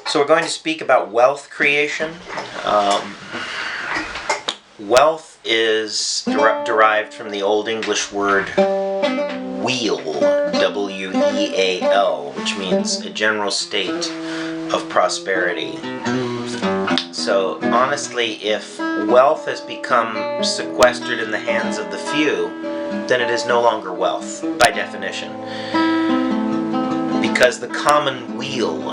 So we're going to speak about wealth creation. Wealth is derived from the Old English word weal, W-E-A-L, which means a general state of prosperity. So honestly, if wealth has become sequestered in the hands of the few, then it is no longer wealth, by definition. Because the common weal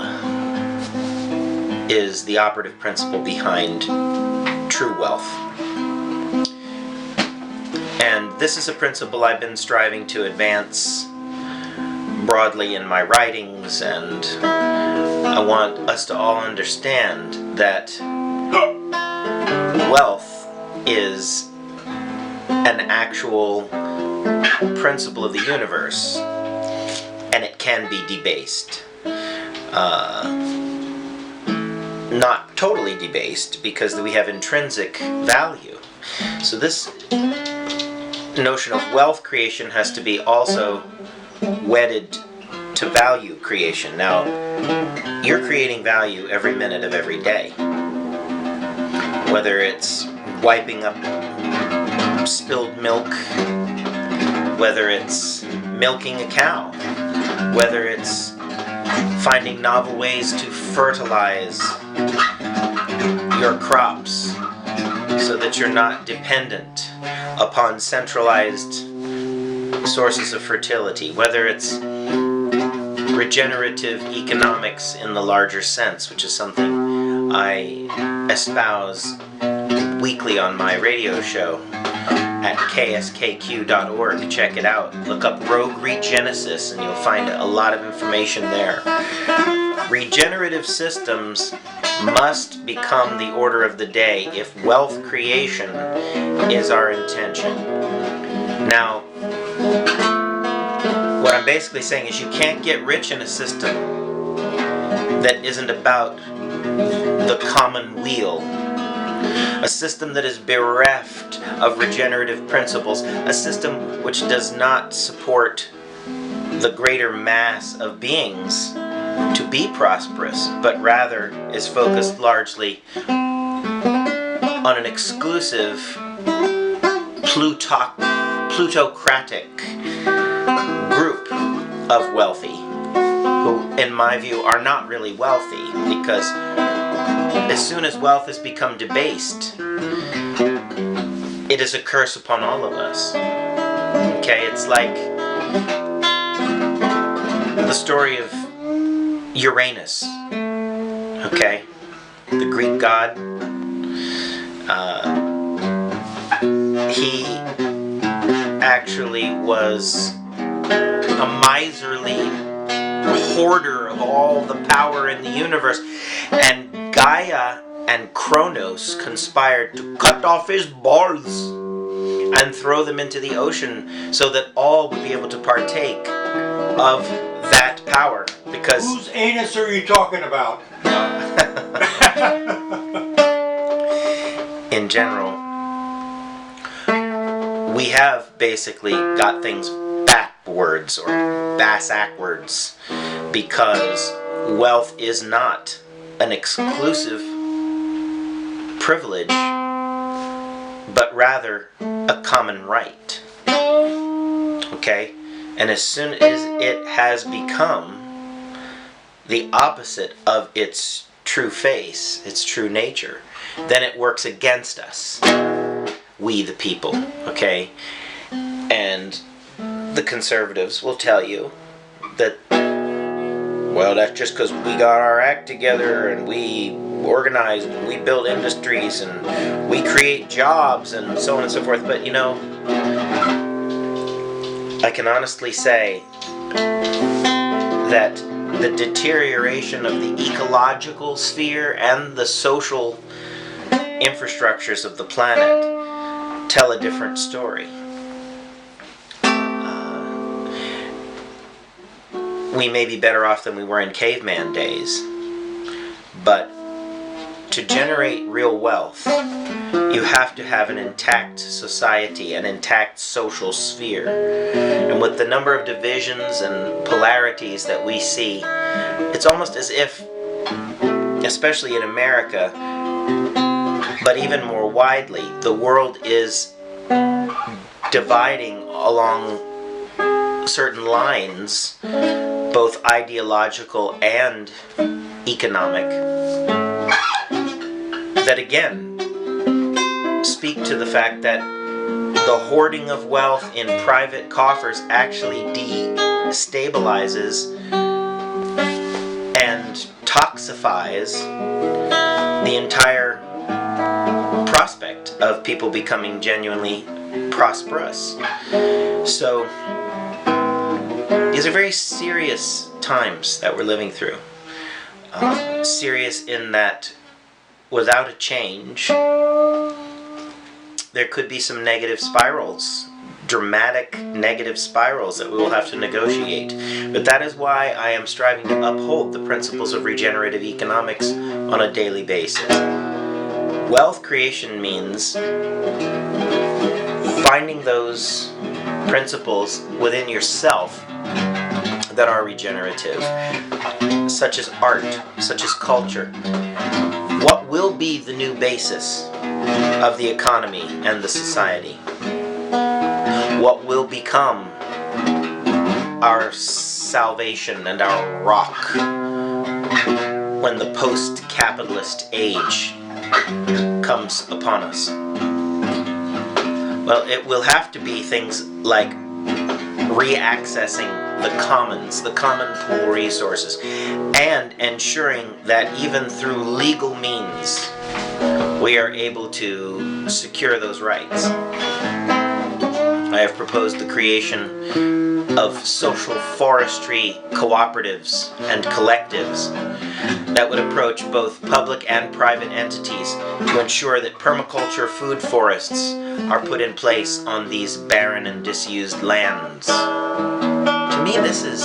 is the operative principle behind true wealth. And this is a principle I've been striving to advance broadly in my writings, and I want us to all understand that wealth is an actual principle of the universe, and it can be debased. Not totally debased, because we have intrinsic value. So this notion of wealth creation has to be also wedded to value creation. Now, you're creating value every minute of every day. Whether it's wiping up spilled milk, whether it's milking a cow, whether it's finding novel ways to fertilize your crops so that you're not dependent upon centralized sources of fertility, whether it's regenerative economics in the larger sense, which is something I espouse weekly on my radio show at kskq.org. Check it out. Look up Rogue Regenesis and you'll find a lot of information there. Regenerative systems must become the order of the day if wealth creation is our intention. Now, what I'm basically saying is you can't get rich in a system that isn't about the common weal. A system that is bereft of regenerative principles, a system which does not support the greater mass of beings to be prosperous, but rather is focused largely on an exclusive plutocratic group of wealthy, who in my view are not really wealthy, because as soon as wealth has become debased, it is a curse upon all of us. Okay, it's like the story of Uranus, okay, the Greek god. He actually was a miserly hoarder of all the power in the universe, and Gaia and Kronos conspired to cut off his balls and throw them into the ocean so that all would be able to partake of that power. Because whose anus are you talking about? In general, we have basically got things backwards or bass-ackwards, because wealth is not an exclusive privilege, but rather a common right. Okay? And as soon as it has become the opposite of its true face, its true nature, then it works against us, we the people, okay? And the conservatives will tell you that, well, that's just because we got our act together and we organized and we build industries and we create jobs and so on and so forth. But, you know, I can honestly say that the deterioration of the ecological sphere and the social infrastructures of the planet tell a different story. We may be better off than we were in caveman days, but to generate real wealth, you have to have an intact society, an intact social sphere. And with the number of divisions and polarities that we see, it's almost as if, especially in America, but even more widely, the world is dividing along certain lines, both ideological and economic, that again speak to the fact that the hoarding of wealth in private coffers actually destabilizes and toxifies the entire prospect of people becoming genuinely prosperous. So these are very serious times that we're living through. Serious in that without a change, there could be some negative spirals, dramatic negative spirals that we will have to negotiate. But that is why I am striving to uphold the principles of regenerative economics on a daily basis. Wealth creation means finding those principles within yourself that are regenerative, such as art, such as culture. What will be the new basis of the economy and the society? What will become our salvation and our rock when the post-capitalist age comes upon us? Well, it will have to be things like reaccessing the commons, the common pool resources, and ensuring that even through legal means we are able to secure those rights. I have proposed the creation of social forestry cooperatives and collectives that would approach both public and private entities to ensure that permaculture food forests are put in place on these barren and disused lands. To me, this is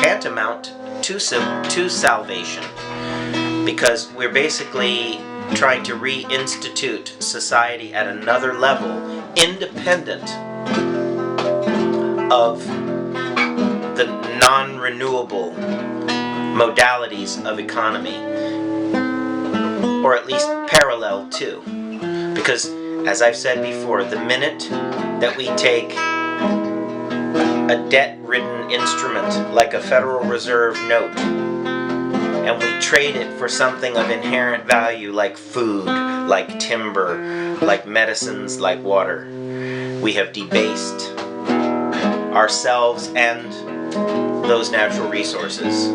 tantamount to salvation, because we're basically trying to reinstitute society at another level, independent of the non-renewable modalities of economy, or at least parallel to. Because, as I've said before, the minute that we take a debt-ridden instrument like a Federal Reserve note and we trade it for something of inherent value like food, like timber, like medicines, like water, we have debased ourselves and those natural resources.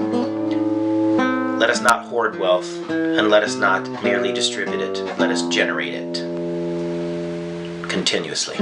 Let us not hoard wealth, and let us not merely distribute it. Let us generate it continuously.